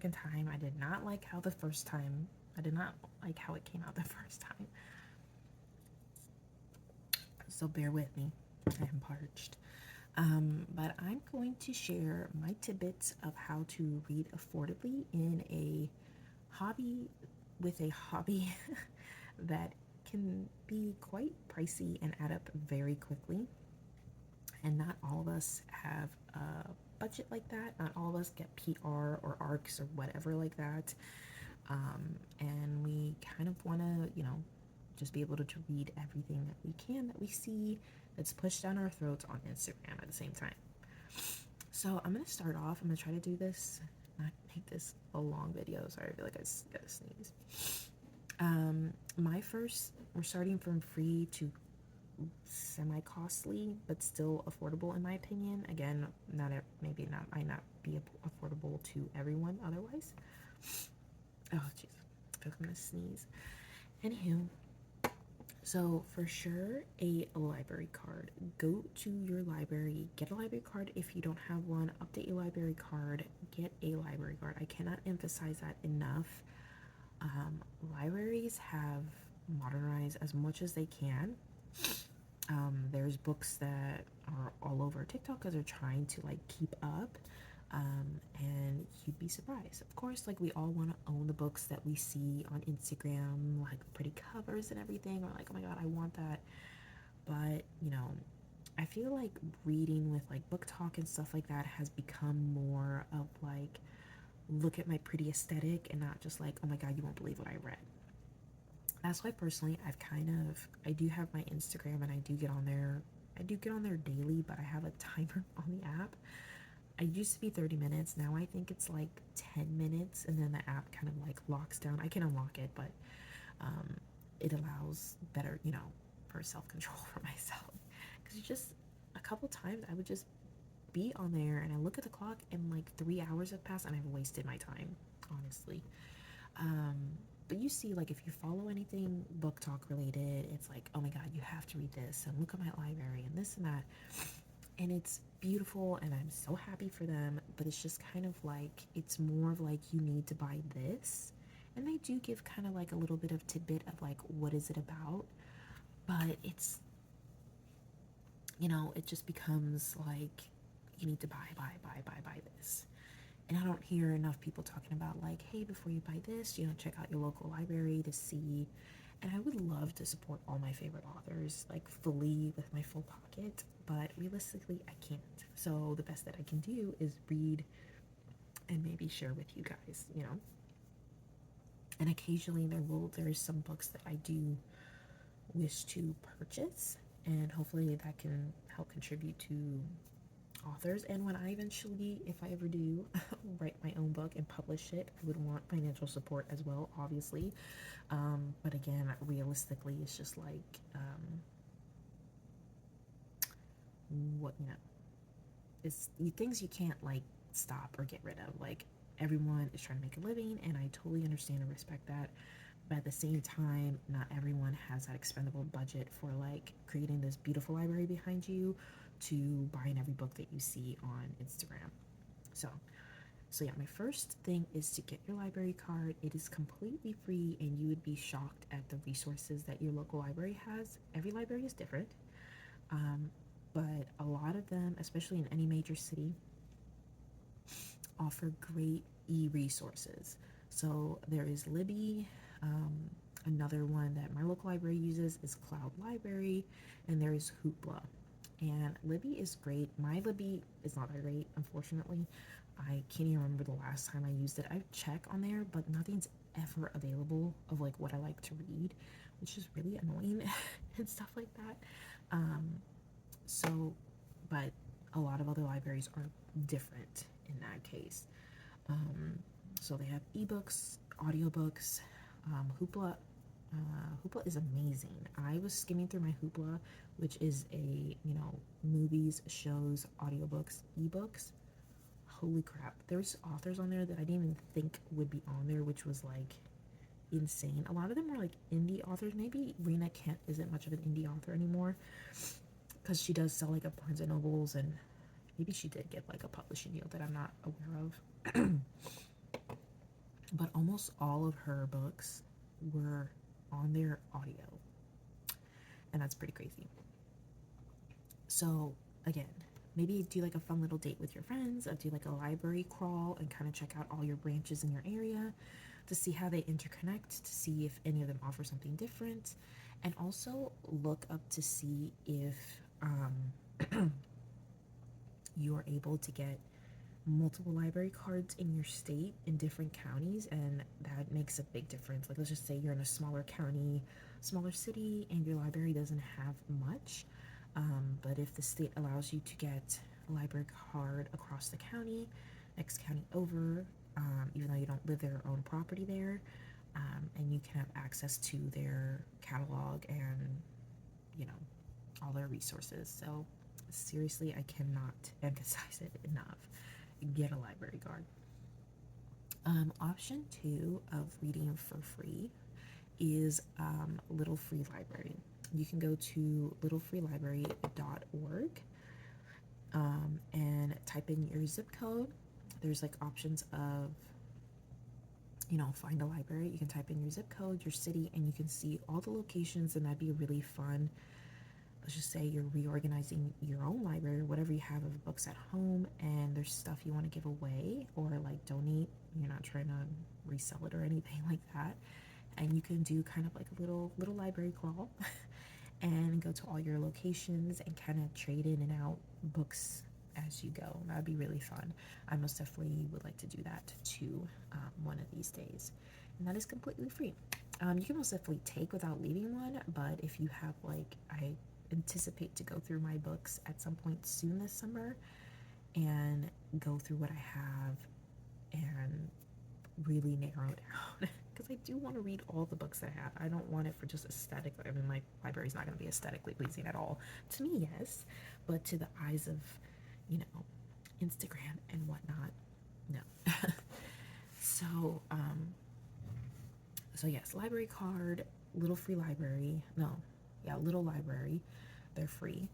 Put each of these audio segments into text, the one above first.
second time. I did not like how the first time, I did not like how it came out the first time. So bear with me. I am parched. But I'm going to share my tidbits of how to read affordably in a hobby with a hobby that can be quite pricey and add up very quickly. And not all of us have a budget like that. Not all of us get PR or ARCs or whatever like that. And we kind of want to, just be able to read everything that we can, that we see, that's pushed down our throats on Instagram at the same time. So I'm going to start off. I'm going to try to do this, not make this a long video. Sorry, I feel like I got to sneeze. We're starting from free to semi-costly, but still affordable in my opinion. Again, might not be affordable to everyone otherwise. Oh, jeez. I feel like I'm going to sneeze. Anywho, so for sure, a library card. Go to your library, get a library card. If you don't have one, update your library card, get a library card. I cannot emphasize that enough. Libraries have modernized as much as they can. There's books that are all over TikTok because they're trying to like keep up. And you'd be surprised. Of course, like we all want to own the books that we see on Instagram, like pretty covers and everything, or like, oh my god, I want that. But, I feel like reading with like book talk and stuff like that has become more of like, look at my pretty aesthetic and not just like, oh my god, you won't believe what I read. That's why personally I do have my Instagram and I do get on there daily, but I have a timer on the app. I used to be 30 minutes. Now I think it's like 10 minutes, and then the app kind of like locks down. I can unlock it, but it allows better, for self-control for myself. Because just a couple times I would just be on there and I look at the clock and like 3 hours have passed and I've wasted my time, honestly. But you see, like, if you follow anything book talk related, it's like, oh my god, you have to read this and look at my library and this and that. And it's beautiful and I'm so happy for them, but it's just kind of like, it's more of like, you need to buy this. And they do give kind of like a little bit of tidbit of like, what is it about? But it's, it just becomes like, you need to buy this. And I don't hear enough people talking about like, hey, before you buy this, check out your local library to see. And I would love to support all my favorite authors, like fully with my full pocket, but realistically, I can't. So the best that I can do is read and maybe share with you guys, And occasionally there is some books that I do wish to purchase, and hopefully that can help contribute to authors. And when I eventually, if I ever do write my own book and publish it, I would want financial support as well, obviously. But again, realistically, it's just like, what, it's things you can't like stop or get rid of. Like, everyone is trying to make a living, and I totally understand and respect that. But at the same time, not everyone has that expendable budget for like creating this beautiful library behind you to buying every book that you see on Instagram. So yeah, my first thing is to get your library card. It is completely free, and you would be shocked at the resources that your local library has. Every library is different, but a lot of them, especially in any major city, offer great e-resources. So there is Libby. Another one that my local library uses is Cloud Library, and there is Hoopla. And Libby is great. My Libby is not that great, unfortunately. I can't even remember the last time I used it. I check on there, but nothing's ever available of like what I like to read, which is really annoying and stuff like that. So, but a lot of other libraries are different in that case. So they have ebooks, audiobooks. Hoopla Hoopla is amazing. I was skimming through my Hoopla, which is a, movies, shows, audiobooks, ebooks. Holy crap. There's authors on there that I didn't even think would be on there, which was like insane. A lot of them were like indie authors. Maybe Rena Kent isn't much of an indie author anymore because she does sell like at Barnes and Nobles, and maybe she did get like a publishing deal that I'm not aware of. but almost all of her books were on their audio, and that's pretty crazy. So again, maybe do like a fun little date with your friends, or do like a library crawl and kind of check out all your branches in your area to see how they interconnect, to see if any of them offer something different, and also look up to see if you are able to get multiple library cards in your state in different counties, and that makes a big difference. Like, let's just say you're in a smaller county, smaller city, and your library doesn't have much, but if the state allows you to get a library card across the county, next county over, even though you don't live their own property there, and you can have access to their catalog and, you know, all their resources. So seriously, I cannot emphasize it enough. Get a library card. Option two of reading for free is Little Free Library. You can go to littlefreelibrary.org and type in your zip code. There's like options of, find a library. You can type in your zip code, your city, and you can see all the locations, and that'd be really fun. Let's just say you're reorganizing your own library, whatever you have of books at home, and there's stuff you want to give away or like donate. You're not trying to resell it or anything like that. And you can do kind of like a little library crawl and go to all your locations and kind of trade in and out books as you go. That'd be really fun. I most definitely would like to do that too, one of these days, and that is completely free. You can most definitely take without leaving one, but if you have, like, I anticipate to go through my books at some point soon this summer and go through what I have and really narrow it down because I do want to read all the books that I have. I don't want it for just aesthetic. I mean, my library's not going to be aesthetically pleasing at all. To me, yes, but to the eyes of, Instagram and whatnot, no. so, so yes, library card, Little Free Library. No, yeah, Little Library. They're free.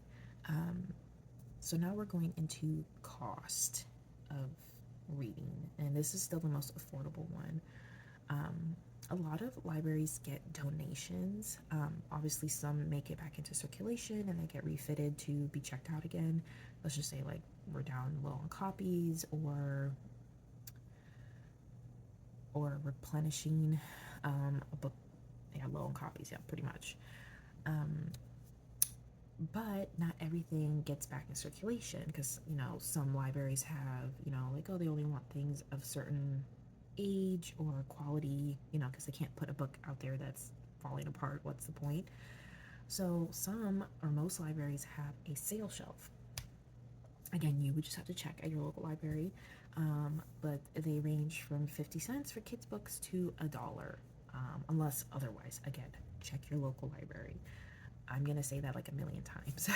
So now we're going into cost of reading, and this is still the most affordable one. A lot of libraries get donations. Obviously, some make it back into circulation and they get refitted to be checked out again. Let's just say, like, we're down low on copies, or replenishing a book. Yeah, low on copies. Yeah, pretty much. But not everything gets back in circulation because, some libraries have, like, oh, they only want things of certain age or quality, because they can't put a book out there that's falling apart. What's the point? So some or most libraries have a sale shelf. Again, you would just have to check at your local library, but they range from 50 cents for kids' books to $1, unless otherwise. Again, check your local library. I'm gonna say that like a million times.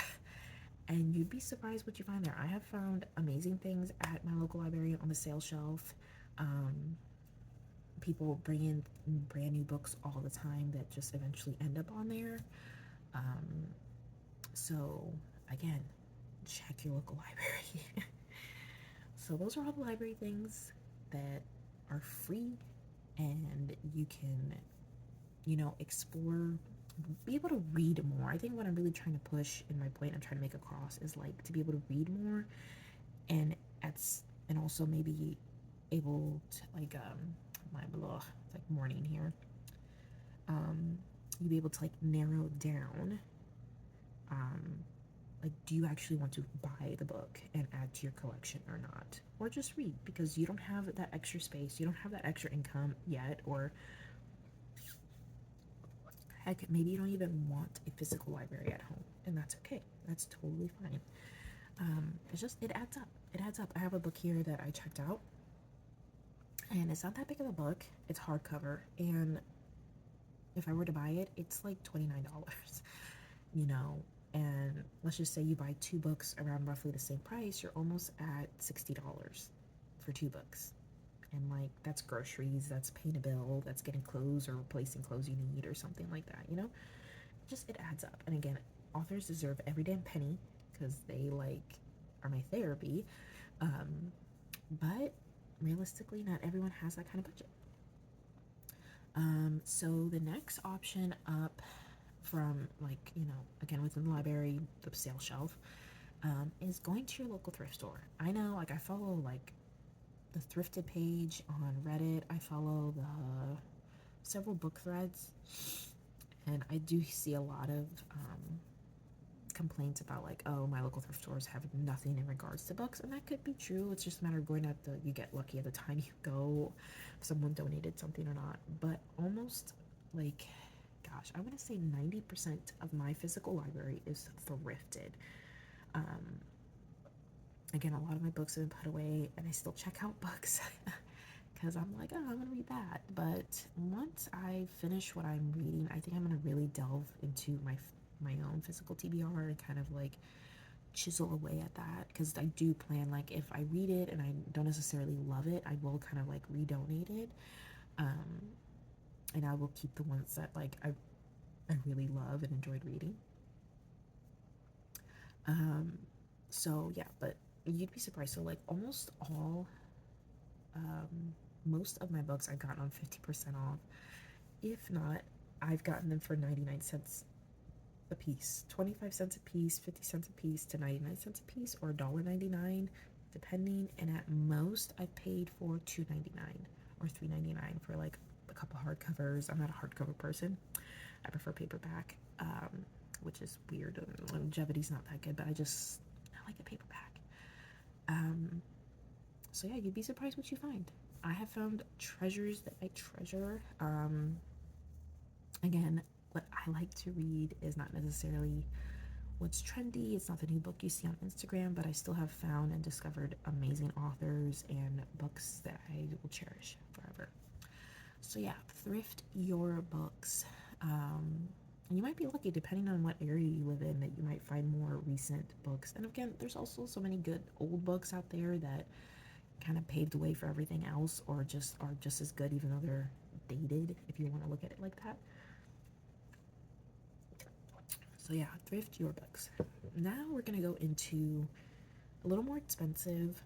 And you'd be surprised what you find there. I have found amazing things at my local library on the sale shelf. People bring in brand new books all the time that just eventually end up on there. So again, check your local library. So those are all the library things that are free, and you can, explore, be able to read more. I think what I'm really trying to push in my point I'm trying to make across is, like, to be able to read more, and also maybe able to, like, it's like morning here. You be able to, like, narrow down, like, do you actually want to buy the book and add to your collection or not, or just read because you don't have that extra space, you don't have that extra income yet, or heck, maybe you don't even want a physical library at home, and that's okay. That's totally fine. It adds up. It adds up. I have a book here that I checked out, and it's not that big of a book. It's hardcover, and if I were to buy it, it's like $29, and let's just say you buy 2 books around roughly the same price, you're almost at $60 for 2 books. And, like, that's groceries, that's paying a bill, that's getting clothes or replacing clothes you need or something like that, it adds up. And again, authors deserve every damn penny because they, like, are my therapy. But realistically, not everyone has that kind of budget. So the next option up from, like, again, within the library, the sale shelf, is going to your local thrift store. I know, like, I follow like the thrifted page on Reddit. I follow the several book threads, and I do see a lot of complaints about, like, oh, my local thrift stores have nothing in regards to books, and that could be true. It's just a matter of going at the you get lucky at the time you go, if someone donated something or not. But almost, like, gosh, I want to say 90% of my physical library is thrifted. um, Again, a lot of my books have been put away, and I still check out books because I'm like, oh, I'm gonna read that. But once I finish what I'm reading, I think I'm gonna really delve into my own physical TBR and kind of like chisel away at that, because I do plan, like, if I read it and I don't necessarily love it, I will kind of like redonate it, um, and I will keep the ones that, like, I really love and enjoyed reading. Um, so yeah, but you'd be surprised. So, like, almost all, most of my books I've gotten on 50% off. If not, I've gotten them for 99 cents a piece, 25 cents a piece, 50 cents a piece to 99 cents a piece, or $1.99 depending. And at most I've paid for $2.99 or $3.99 for like a couple hardcovers. I'm not a hardcover person. I prefer paperback, which is weird. Longevity's not that good, but I like a paperback. So yeah, you'd be surprised what you find. I have found treasures that I treasure. Again, what I like to read is not necessarily what's trendy. It's not the new book you see on Instagram, but I still have found and discovered amazing authors and books that I will cherish forever. So yeah, thrift your books. And you might be lucky, depending on what area you live in, that you might find more recent books. And again, there's also so many good old books out there that kind of paved the way for everything else, or just are just as good, even though they're dated, if you want to look at it like that. So yeah, thrift your books. Now we're gonna go into a little more expensive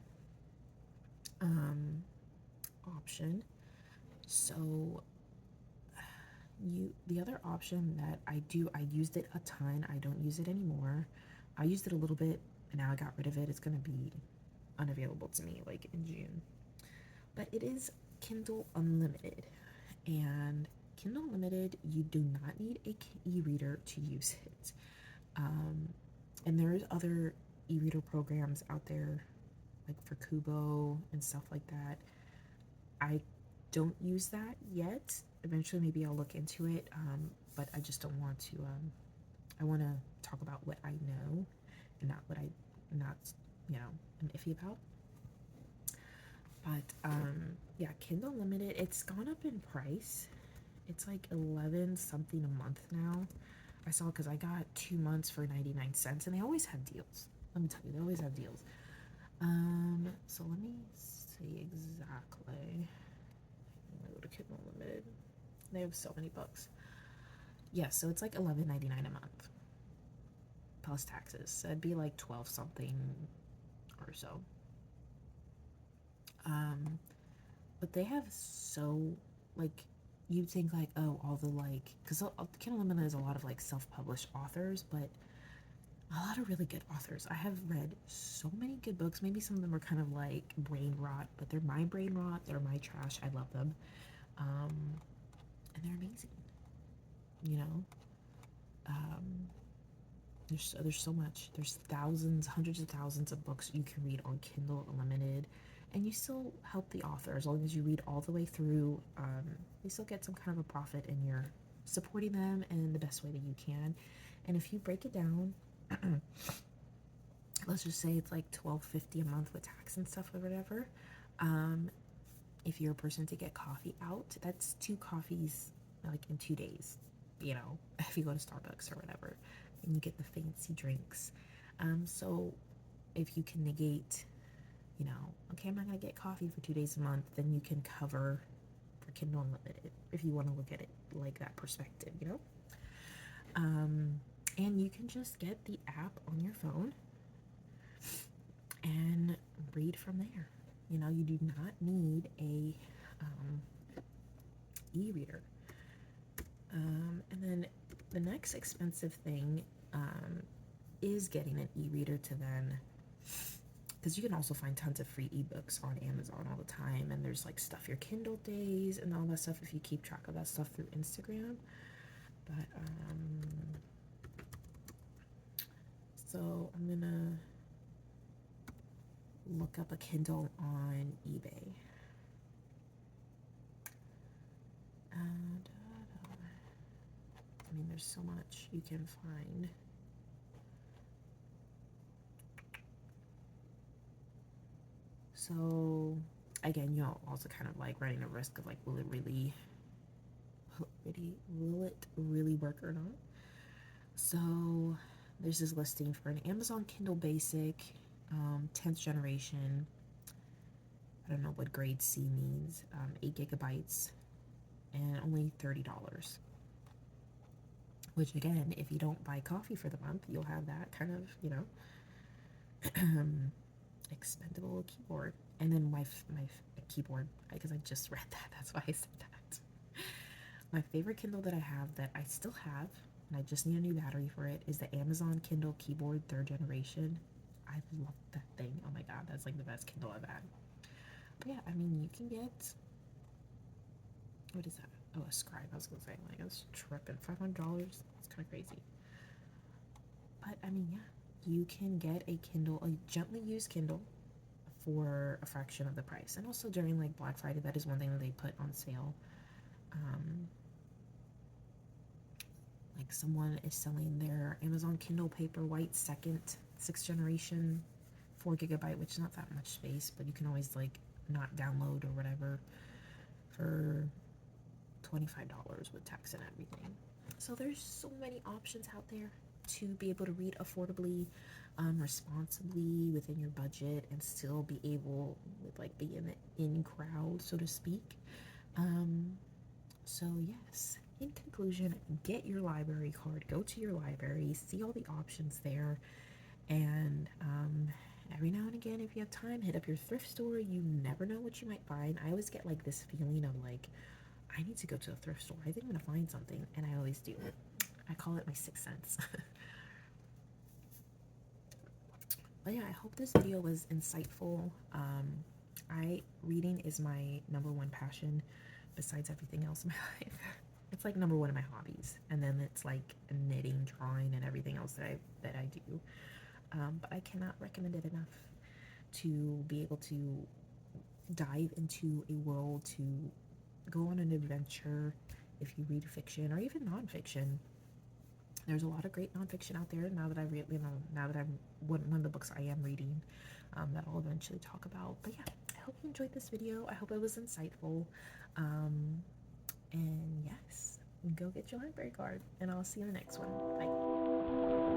um, option. So the other option that I used it a ton. I don't use it anymore. I used it a little bit, and now I got rid of it. It's gonna be unavailable to me like in June. But it is Kindle Unlimited, and Kindle Unlimited, you do not need a e-reader to use it. Um, and there's other e-reader programs out there, like for Kubo and stuff like that. I don't use that yet. Eventually, maybe I'll look into it, but I just don't want to. I want to talk about what I know and not what I not am iffy about. But yeah, Kindle Unlimited. It's gone up in price. It's like 11 something a month now. I saw, because I got 2 months for 99 cents, and they always have deals. Let me tell you, they always have deals. So let me see exactly. I'm gonna go to Kindle Unlimited. They have so many books. Yeah, so it's like $11.99 a month plus taxes. So it'd be like 12 something or so. But they have so, like, you'd think like, oh, all the, like, because Kindle Unlimited has a lot of like self-published authors, but a lot of really good authors. I have read so many good books. Maybe some of them are kind of like brain rot, but they're my brain rot. They're my trash. I love them, and they're amazing. You know, um, there's so much. There's thousands, hundreds of thousands of books you can read on Kindle Unlimited, and you still help the author as long as you read all the way through. You still get some kind of a profit, and you're supporting them in the best way that you can. And if you break it down, let's just say it's like $12.50 a month with tax and stuff or whatever. If you're a person to get coffee out, that's 2 coffees like in 2 days. If you go to Starbucks or whatever, and you get the fancy drinks. So if you can negate, okay, I'm not gonna get coffee for 2 days a month, then you can cover for Kindle Unlimited if you want to look at it like that perspective. And you can just get the app on your phone and read from there. You do not need a e-reader. And then the next expensive thing is getting an e-reader to then, because you can also find tons of free ebooks on Amazon all the time, and there's like Stuff Your Kindle days and all that stuff if you keep track of that stuff through Instagram. But so I'm gonna look up a Kindle on eBay. And I mean, there's so much you can find. So again, you know, also kind of like running a risk of like, will it really work or not? So there's this listing for an Amazon Kindle Basic, 10th generation. I don't know what grade C means. 8 gigabytes, and only $30. Which again, if you don't buy coffee for the month, you'll have that kind of, you know, expendable keyboard. And then my keyboard, because I just read that, that's why I said that. My favorite Kindle that I have, that I still have, and I just need a new battery for it, is the Amazon Kindle Keyboard 3rd generation. I love that thing. Oh my god, that's like the best Kindle I've had. But yeah, I mean, you can get, what is that? Oh, a Scribe. I was gonna say, like, I was tripping. $500. It's kind of crazy. But I mean, yeah, you can get a Kindle, a gently used Kindle, for a fraction of the price. And also during like Black Friday, that is one thing that they put on sale. Like someone is selling their Amazon Kindle Paperwhite 6th generation, 4 gigabyte, which is not that much space, but you can always like not download or whatever, for $25 with tax and everything. So there's so many options out there to be able to read affordably, responsibly within your budget, and still be able with like be in the in crowd, so to speak. So yes, in conclusion, get your library card, go to your library, see all the options there, and every now and again, if you have time, hit up your thrift store. You never know what you might find. I always get like this feeling of like, I need to go to a thrift store. I think I'm gonna find something, and I always do. I call it my sixth sense. But yeah, I hope this video was insightful. Reading is my #1 passion, besides everything else in my life. It's like #1 of my hobbies, and then it's like knitting, drawing, and everything else that I do. But I cannot recommend it enough to be able to dive into a world, to go on an adventure. If you read fiction or even nonfiction, there's a lot of great nonfiction out there. Now that I'm one of the books I am reading, that I'll eventually talk about. But yeah, I hope you enjoyed this video. I hope it was insightful. And yes, go get your library card, and I'll see you in the next one. Bye.